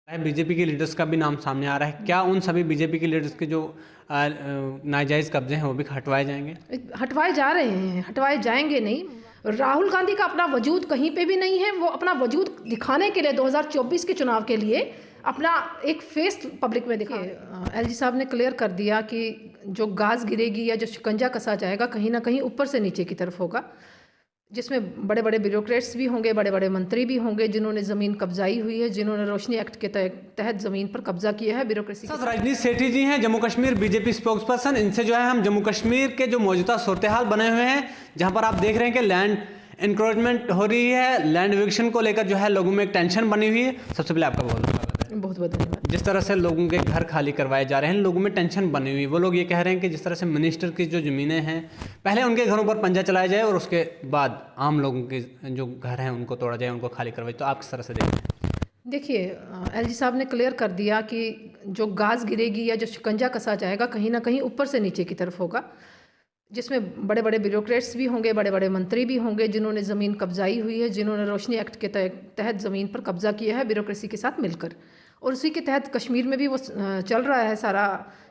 BJP के leaders का भी नाम सामने आ रहा है। क्या उन सभी बीजेपी के लीडर्स के जो नाजायज़ कब्जे हैं वो भी हटवाए जाएंगे? हटवाए जा रहे हैं, हटवाए जाएंगे नहीं। राहुल गांधी का अपना वजूद कहीं पे भी नहीं है। वो अपना वजूद दिखाने के लिए 2024 के चुनाव के लिए अपना एक फेस पब्लिक में दिखा। एलजी साहब ने क्लियर कर दिया कि जो गाज गिरेगी या जो शिकंजा कसा जाएगा कहीं ना कहीं ऊपर से नीचे की तरफ होगा, जिसमें बड़े बड़े ब्यूरोक्रेट्स भी होंगे, बड़े बड़े मंत्री भी होंगे जिन्होंने ज़मीन कब्जाई हुई है, जिन्होंने रोशनी एक्ट के तहत ज़मीन पर कब्जा किया है। ब्यूरोक्रेसी रजनीश सेठी जी हैं Jammu Kashmir BJP spokes person. इनसे जो है हम जम्मू कश्मीर के जो मौजूदा सूरत हाल बने हुए हैं, जहां पर आप देख रहे हैं कि लैंड इंक्रोचमेंट हो रही है, लैंड इविक्शन को लेकर जो है लोगों में एक टेंशन बनी हुई है। सबसे पहले आपका बहुत बहुत धन्यवाद। जिस तरह से लोगों के घर खाली करवाए जा रहे हैं, लोगों में टेंशन बनी हुई है। वो लोग ये कह रहे हैं कि जिस तरह से मिनिस्टर की जो ज़मीनें हैं, पहले उनके घरों पर पंजा चलाया जाए और उसके बाद आम लोगों के जो घर हैं उनको तोड़ा जाए, उनको खाली करवाए। तो आप किस तरह से देखते हैं? देखिए, एलजी साहब ने क्लियर कर दिया कि जो गाज गिरेगी या जो शिकंजा कसा जाएगा कहीं ना कहीं ऊपर से नीचे की तरफ होगा, जिसमें बड़े बड़े ब्यूरोक्रेट्स भी होंगे, बड़े बड़े मंत्री भी होंगे जिन्होंने ज़मीन कब्जाई हुई है, जिन्होंने रोशनी एक्ट के तहत ज़मीन पर कब्जा किया है ब्यूरोक्रेसी के साथ मिलकर। और उसी के तहत कश्मीर में भी वो चल रहा है सारा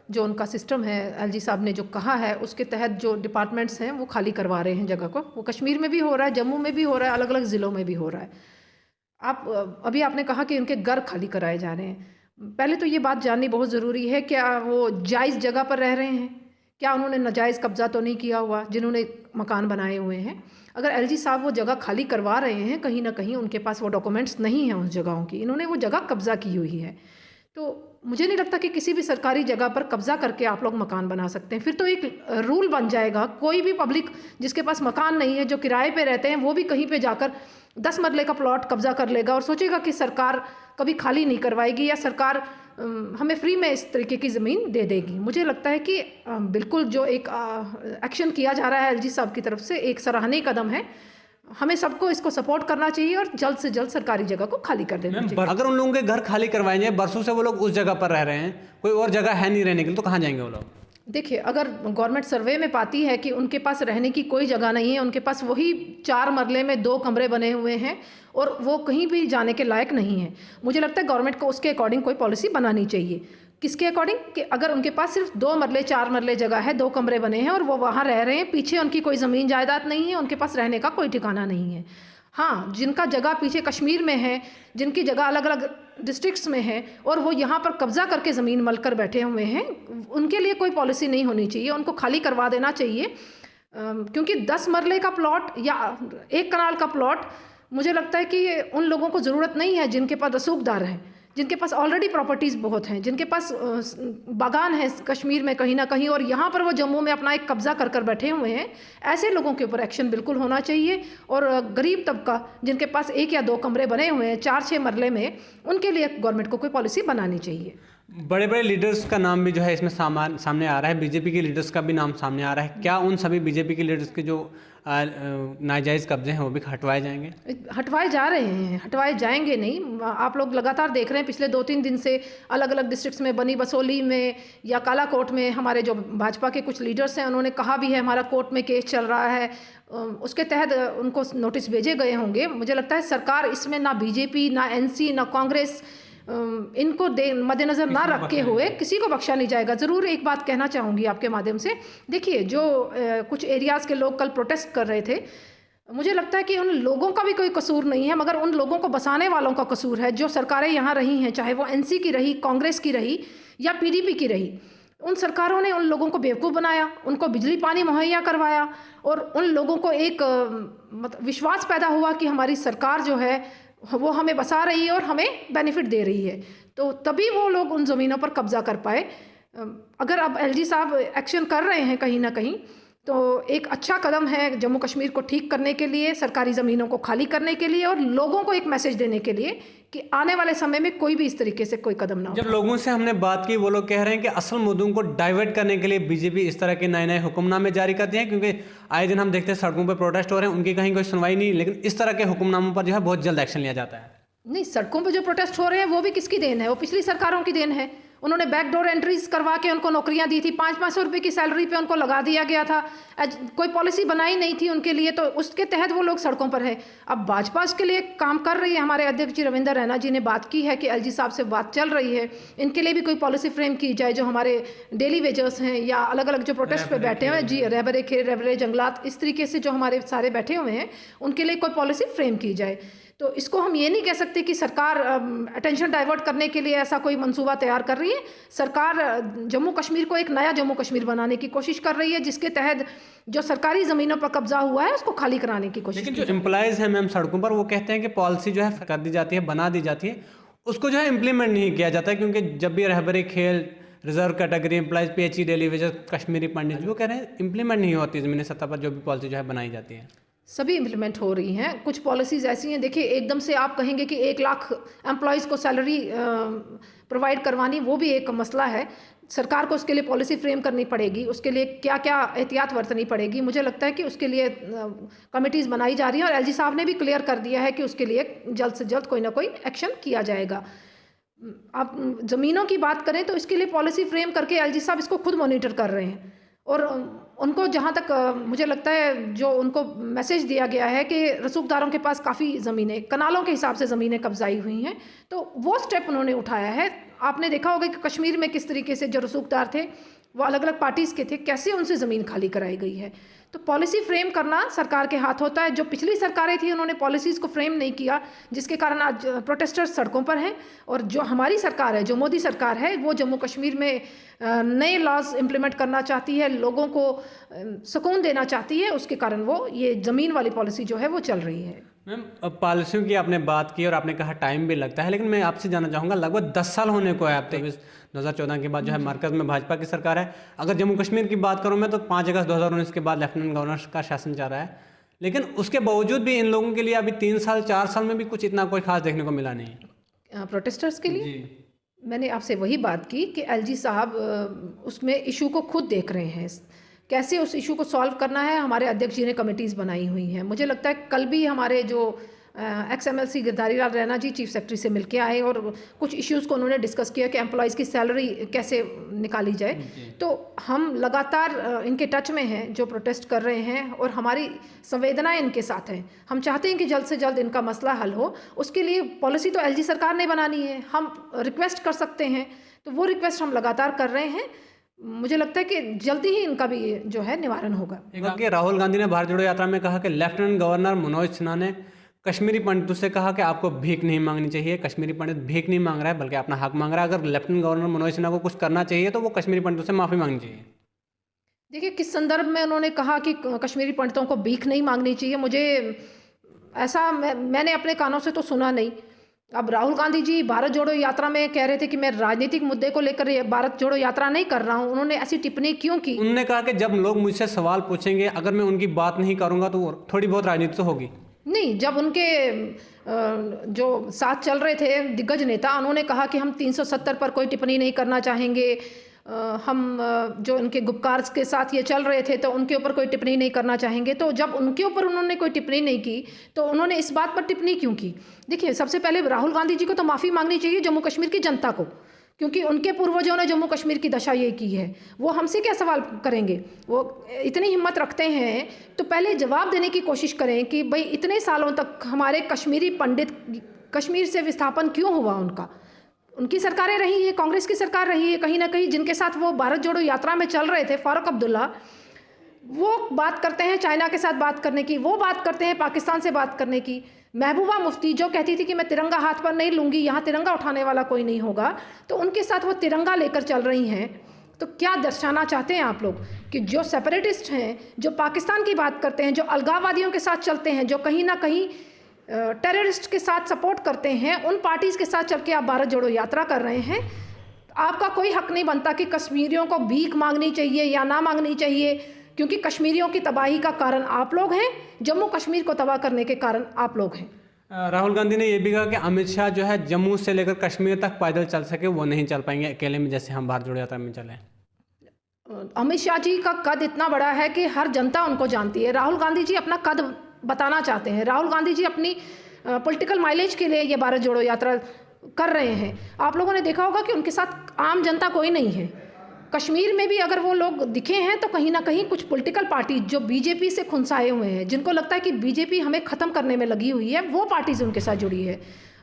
जो उनका सिस्टम है। एलजी साहब ने जो कहा है उसके तहत जो डिपार्टमेंट्स हैं वो खाली करवा रहे हैं जगह को। वो कश्मीर में भी हो रहा है, जम्मू में भी हो रहा है, अलग अलग ज़िलों में भी हो रहा है। अभी आपने कहा कि उनके घर खाली कराए जा रहे हैं। पहले तो ये बात जाननी बहुत ज़रूरी है, क्या वो जायज़ जगह पर रह रहे हैं? क्या उन्होंने नाजायज़ कब्ज़ा तो नहीं किया हुआ जिन्होंने मकान बनाए हुए हैं? अगर एलजी साहब वो जगह खाली करवा रहे हैं, कहीं ना कहीं उनके पास वो डॉक्यूमेंट्स नहीं हैं उस जगहों की, इन्होंने वो जगह कब्ज़ा की हुई है, तो मुझे नहीं लगता कि किसी भी सरकारी जगह पर कब्ज़ा करके आप लोग मकान बना सकते हैं। फिर तो एक रूल बन जाएगा, कोई भी पब्लिक जिसके पास मकान नहीं है, जो किराए पे रहते हैं, वो भी कहीं पे जाकर 10 मरले का प्लॉट कब्ज़ा कर लेगा और सोचेगा कि सरकार कभी खाली नहीं करवाएगी या सरकार हमें फ्री में इस तरीके की ज़मीन दे देगी। मुझे लगता है कि बिल्कुल जो एक एक्शन किया जा रहा है एलजी साहब की तरफ से एक सराहनीय कदम है। हमें सबको इसको सपोर्ट करना चाहिए और जल्द से जल्द सरकारी जगह को खाली कर देना चाहिए। अगर उन लोगों के घर खाली करवाए जाए, बरसों से वो लोग उस जगह पर रह रहे हैं, कोई और जगह है नहीं रहने के लिए, तो कहाँ जाएंगे वो लोग? देखिए, अगर गवर्नमेंट सर्वे में पाती है कि उनके पास रहने की कोई जगह नहीं है, उनके पास वही 4 मरले में 2 कमरे बने हुए हैं और वो कहीं भी जाने के लायक नहीं है, मुझे लगता है गवर्नमेंट को उसके अकॉर्डिंग कोई पॉलिसी बनानी चाहिए। किसके अकॉर्डिंग? कि अगर उनके पास सिर्फ 2 मरले 4 मरले जगह है, 2 कमरे बने हैं और वो वहाँ रह रहे हैं, पीछे उनकी कोई ज़मीन जायदाद नहीं है, उनके पास रहने का कोई ठिकाना नहीं है। हाँ, जिनका जगह पीछे कश्मीर में है, जिनकी जगह अलग अलग डिस्ट्रिक्ट्स में है और वो यहाँ पर कब्ज़ा करके ज़मीन मल कर बैठे हुए हैं, उनके लिए कोई पॉलिसी नहीं होनी चाहिए, उनको खाली करवा देना चाहिए। क्योंकि 10 मरले का प्लॉट या 1 कनाल का प्लॉट, मुझे लगता है कि उन लोगों को ज़रूरत नहीं है जिनके पास रसूखदार हैं, जिनके पास ऑलरेडी प्रॉपर्टीज़ बहुत हैं, जिनके पास बागान है कश्मीर में कहीं ना कहीं और यहाँ पर वो जम्मू में अपना एक कब्ज़ा कर बैठे हुए हैं। ऐसे लोगों के ऊपर एक्शन बिल्कुल होना चाहिए। और गरीब तबका जिनके पास 1 या 2 कमरे बने हुए हैं 4-6 मरले में, उनके लिए गवर्नमेंट को कोई पॉलिसी बनानी चाहिए। बड़े बड़े लीडर्स का नाम भी जो है इसमें सामने आ रहा है, बीजेपी के लीडर्स का भी नाम सामने आ रहा है। क्या उन सभी बीजेपी के लीडर्स के जो नाजायज़ कब्जे हैं वो भी हटवाए जाएंगे? हटवाए जा रहे हैं, हटवाए जाएंगे नहीं। आप लोग लगातार देख रहे हैं पिछले 2-3 दिन से अलग अलग डिस्ट्रिक्ट्स में, बनी बसोली में या कालाकोट में, हमारे जो भाजपा के कुछ लीडर्स हैं उन्होंने कहा भी है हमारा कोर्ट में केस चल रहा है, उसके तहत उनको नोटिस भेजे गए होंगे। मुझे लगता है सरकार इसमें ना बीजेपी, ना एनसी, ना कांग्रेस, इनको मद्देनज़र ना रखे हुए किसी को बख्शा नहीं जाएगा। ज़रूर एक बात कहना चाहूँगी आपके माध्यम से, देखिए जो कुछ एरियाज़ के लोग कल प्रोटेस्ट कर रहे थे, मुझे लगता है कि उन लोगों का भी कोई कसूर नहीं है, मगर उन लोगों को बसाने वालों का कसूर है। जो सरकारें यहाँ रही हैं, चाहे वो एनसी की रही, कांग्रेस की रही या पीडीपी की रही, उन सरकारों ने उन लोगों को बेवकूफ़ बनाया, उनको बिजली पानी मुहैया करवाया और उन लोगों को एक विश्वास पैदा हुआ कि हमारी सरकार जो है वो हमें बसा रही है और हमें बेनिफिट दे रही है, तो तभी वो लोग उन ज़मीनों पर कब्ज़ा कर पाए। अगर अब एलजी साहब एक्शन कर रहे हैं कहीं ना कहीं, तो एक अच्छा कदम है जम्मू कश्मीर को ठीक करने के लिए, सरकारी ज़मीनों को खाली करने के लिए और लोगों को एक मैसेज देने के लिए कि आने वाले समय में कोई भी इस तरीके से कोई कदम ना हो। जब लोगों से हमने बात की, वो लोग कह रहे हैं कि असल मुद्दों को डाइवर्ट करने के लिए बीजेपी इस तरह के नए नए हुक्मनामे जारी करती है, क्योंकि आए दिन हम देखते हैं सड़कों पर प्रोटेस्ट हो रहे हैं, उनकी कहीं कोई सुनवाई नहीं, लेकिन इस तरह के हुक्मनामों पर जो है बहुत जल्द एक्शन लिया जाता है। नहीं, सड़कों पर जो प्रोटेस्ट हो रहे हैं वो भी किसकी देन है? वो पिछली सरकारों की देन है। उन्होंने बैकडोर एंट्रीज करवा के उनको नौकरियां दी थी, 500-500 रुपये की सैलरी पे उनको लगा दिया गया था। कोई पॉलिसी बनाई नहीं थी उनके लिए, तो उसके तहत वो लोग सड़कों पर है। अब भाजपा उसके लिए काम कर रही है। हमारे अध्यक्ष जी रविंदर रैना जी ने बात की है कि एलजी साहब से बात चल रही है, इनके लिए भी कोई पॉलिसी फ्रेम की जाए। जो हमारे डेली वेजर्स हैं या अलग अलग जो प्रोटेस्ट पे बैठे हुए हैं जी, रहबरे खेल, रहबरे जंगलात, इस तरीके से जो हमारे सारे बैठे हुए हैं, उनके लिए कोई पॉलिसी फ्रेम की जाए। तो इसको हम ये नहीं कह सकते कि सरकार अटेंशन डाइवर्ट करने के लिए ऐसा कोई मंसूबा तैयार कर रही है। सरकार जम्मू कश्मीर को एक नया जम्मू कश्मीर बनाने की कोशिश कर रही है, जिसके तहत जो सरकारी ज़मीनों पर कब्जा हुआ है उसको खाली कराने की कोशिश। लेकिन जो एम्प्लॉयज़ हैं मैम सड़कों पर, वो कहते हैं कि पॉलिसी जो है कर दी जाती है, बना दी जाती है, उसको जो है इम्प्लीमेंट नहीं किया जाता है। क्योंकि जब भी रहबरी खेल, reserve category employees, PHE, daily wages, Kashmiri Pandit, वो कह रहे हैं इम्प्लीमेंट नहीं होती ज़मीनी सतह पर जो भी पॉलिसी जो है बनाई जाती है। सभी इम्प्लीमेंट हो रही हैं। कुछ पॉलिसीज़ ऐसी हैं, देखिए एकदम से आप कहेंगे कि 1 लाख एम्प्लॉयज़ को सैलरी प्रोवाइड करवानी, वो भी एक मसला है। सरकार को उसके लिए पॉलिसी फ्रेम करनी पड़ेगी, उसके लिए क्या क्या एहतियात बरतनी पड़ेगी। मुझे लगता है कि उसके लिए कमिटीज़ बनाई जा रही हैं, और एलजी साहब ने भी क्लियर कर दिया है कि उसके लिए जल्द से जल्द कोई ना कोई एक्शन किया जाएगा। आप ज़मीनों की बात करें तो इसके लिए पॉलिसी फ्रेम करके एलजी साहब इसको खुद मॉनिटर कर रहे हैं, और उनको जहाँ तक मुझे लगता है जो उनको मैसेज दिया गया है कि रसूखदारों के पास काफ़ी ज़मीनें, कनालों के हिसाब से ज़मीनें कब्जाई हुई हैं, तो वो स्टेप उन्होंने उठाया है। आपने देखा होगा कि कश्मीर में किस तरीके से जो रसूखदार थे वो अलग अलग पार्टीज़ के थे, कैसे उनसे ज़मीन खाली कराई गई है। तो पॉलिसी फ्रेम करना सरकार के हाथ होता है। जो पिछली सरकारें थी उन्होंने पॉलिसीज़ को फ्रेम नहीं किया, जिसके कारण आज प्रोटेस्टर्स सड़कों पर हैं। और जो हमारी सरकार है, जो मोदी सरकार है, वो जम्मू कश्मीर में नए लॉज इम्प्लीमेंट करना चाहती है, लोगों को सुकून देना चाहती है, उसके कारण वो ये ज़मीन वाली पॉलिसी जो है वो चल रही है। मैम, अब पॉलिसियों की आपने बात की और आपने कहा टाइम भी लगता है, लेकिन मैं आपसे जानना चाहूँगा, लगभग 10 साल होने को है। अब 2014 के बाद जो है मरकज़ में भाजपा की सरकार है। अगर जम्मू कश्मीर की बात करूँ मैं, तो 5 अगस्त 2019 के बाद लेफ्टिनेंट गवर्नर का शासन चल रहा है, लेकिन उसके बावजूद भी इन लोगों के लिए अभी 3 साल 4 साल में भी कुछ इतना कोई खास देखने को मिला नहीं प्रोटेस्टर्स के लिए। मैंने आपसे वही बात की कि एलजी साहब उसमें इशू को खुद देख रहे हैं, कैसे उस इशू को सॉल्व करना है। हमारे अध्यक्ष जी ने कमेटीज़ बनाई हुई हैं। मुझे लगता है कल भी हमारे जो XMLC गिरधारी लाल रैना जी चीफ सेक्रेटरी से मिलके आए, और कुछ इश्यूज़ को उन्होंने डिस्कस किया कि एम्प्लॉयज़ की सैलरी कैसे निकाली जाए। तो हम लगातार इनके टच में हैं, जो प्रोटेस्ट कर रहे हैं, और हमारी संवेदनाएं इनके साथ हैं। हम चाहते हैं कि जल्द से जल्द इनका मसला हल हो। उसके लिए पॉलिसी तो एलजी सरकार ने बनानी है, हम रिक्वेस्ट कर सकते हैं, तो वो रिक्वेस्ट हम लगातार कर रहे हैं। मुझे लगता है कि जल्दी ही इनका भी जो है निवारण होगा। राहुल गांधी ने भारत जोड़ो यात्रा में कहा कि लेफ्टिनेंट गवर्नर मनोज सिन्हा ने कश्मीरी पंडितों से कहा कि आपको भीख नहीं मांगनी चाहिए। कश्मीरी पंडित भीख नहीं मांग रहा है, बल्कि अपना हक मांग रहा है। अगर लेफ्टिनेंट गवर्नर मनोज सिन्हा को कुछ करना चाहिए तो वो कश्मीरी पंडितों से माफ़ी मांगनी चाहिए। देखिए, किस संदर्भ में उन्होंने कहा कि कश्मीरी पंडितों को भीख नहीं मांगनी चाहिए, मुझे ऐसा मैंने अपने कानों से तो सुना नहीं। अब राहुल गांधी जी भारत जोड़ो यात्रा में कह रहे थे कि मैं राजनीतिक मुद्दे को लेकर भारत जोड़ो यात्रा नहीं कर रहा हूं। उन्होंने ऐसी टिप्पणी क्यों की? उन्होंने कहा कि जब लोग मुझसे सवाल पूछेंगे, अगर मैं उनकी बात नहीं करूंगा तो थोड़ी बहुत राजनीति तो होगी। नहीं, जब उनके जो साथ चल रहे थे दिग्गज नेता, उन्होंने कहा कि हम 370 पर कोई टिप्पणी नहीं करना चाहेंगे। हम जो उनके गुपकार के साथ ये चल रहे थे तो उनके ऊपर कोई टिप्पणी नहीं करना चाहेंगे। तो जब उनके ऊपर उन्होंने कोई टिप्पणी नहीं की तो उन्होंने इस बात पर टिप्पणी क्यों की? देखिए, सबसे पहले राहुल गांधी जी को तो माफ़ी मांगनी चाहिए जम्मू कश्मीर की जनता को, क्योंकि उनके पूर्वजों ने जम्मू कश्मीर की दशा ये की है। वो हमसे क्या सवाल करेंगे? वो इतनी हिम्मत रखते हैं तो पहले जवाब देने की कोशिश करें कि भाई इतने सालों तक हमारे कश्मीरी पंडित, कश्मीर से विस्थापन क्यों हुआ उनका? उनकी सरकारें रही हैं, कांग्रेस की सरकार रही है कहीं ना कहीं, जिनके साथ वो भारत जोड़ो यात्रा में चल रहे थे। फारूक अब्दुल्ला वो बात करते हैं चाइना के साथ बात करने की, वो बात करते हैं पाकिस्तान से बात करने की। महबूबा मुफ्ती जो कहती थी कि मैं तिरंगा हाथ पर नहीं लूँगी, यहाँ तिरंगा उठाने वाला कोई नहीं होगा, तो उनके साथ वो तिरंगा लेकर चल रही हैं। तो क्या दर्शाना चाहते हैं आप लोग कि जो सेपरेटिस्ट हैं, जो पाकिस्तान की बात करते हैं, जो अलगाववादियों के साथ चलते हैं, जो कहीं ना कहीं टेररिस्ट के साथ सपोर्ट करते हैं, उन पार्टीज़ के साथ चल के आप भारत जोड़ो यात्रा कर रहे हैं? आपका कोई हक नहीं बनता कि कश्मीरियों को भीख मांगनी चाहिए या ना मांगनी चाहिए, क्योंकि कश्मीरियों की तबाही का कारण आप लोग हैं, जम्मू कश्मीर को तबाह करने के कारण आप लोग हैं। राहुल गांधी ने यह भी कहा कि अमित शाह जो है जम्मू से लेकर कश्मीर तक पैदल चल सके, वो नहीं चल पाएंगे अकेले में, जैसे हम भारत जोड़ो यात्रा में चले। अमित शाह जी का कद इतना बड़ा है कि हर जनता उनको जानती है। राहुल गांधी जी अपना कद बताना चाहते हैं। राहुल गांधी जी अपनी पॉलिटिकल माइलेज के लिए ये भारत जोड़ो यात्रा कर रहे हैं। आप लोगों ने देखा होगा कि उनके साथ आम जनता कोई नहीं है। कश्मीर में भी अगर वो लोग दिखे हैं तो कहीं ना कहीं कुछ पॉलिटिकल पार्टी जो बीजेपी से खुंसाए हुए हैं, जिनको लगता है कि बीजेपी हमें ख़त्म करने में लगी हुई है, वो पार्टीज उनके साथ जुड़ी है।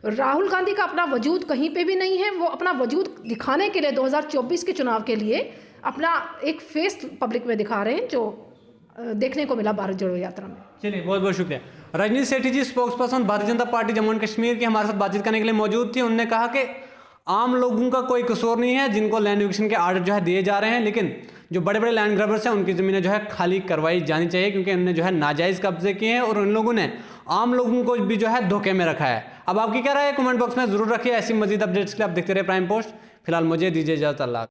राहुल गांधी का अपना वजूद कहीं पे भी नहीं है। वो अपना वजूद दिखाने के लिए 2024 के चुनाव के लिए अपना एक फेस पब्लिक में दिखा रहे हैं, जो देखने को मिला भारत जोड़ो यात्रा में। चलिए, बहुत बहुत शुक्रिया। रजनीश सेठी जी, spokes person Bharatiya Janata party Jammu and Kashmir की, हमारे साथ बातचीत करने के लिए मौजूद थी। उन्होंने कहा कि आम लोगों का कोई कसूर नहीं है, जिनको लैंड एक्विजिशन के आर्डर जो है दिए जा रहे हैं, लेकिन जो बड़े बड़े लैंड ग्रैबर्स हैं उनकी ज़मीनें जो है खाली करवाई जानी चाहिए, क्योंकि उन्होंने जो है नाजायज़ कब्जे किए हैं और उन लोगों ने आम लोगों को भी जो है धोखे में रखा है। अब आपकी क्या राय है कमेंट बॉक्स में ज़रूर रखिए। ऐसी मजीद अपडेट्स के लिए आप देखते रहे प्राइम पोस्ट। फिलहाल मुझे दीजिए इजाज़त। अल्लाह।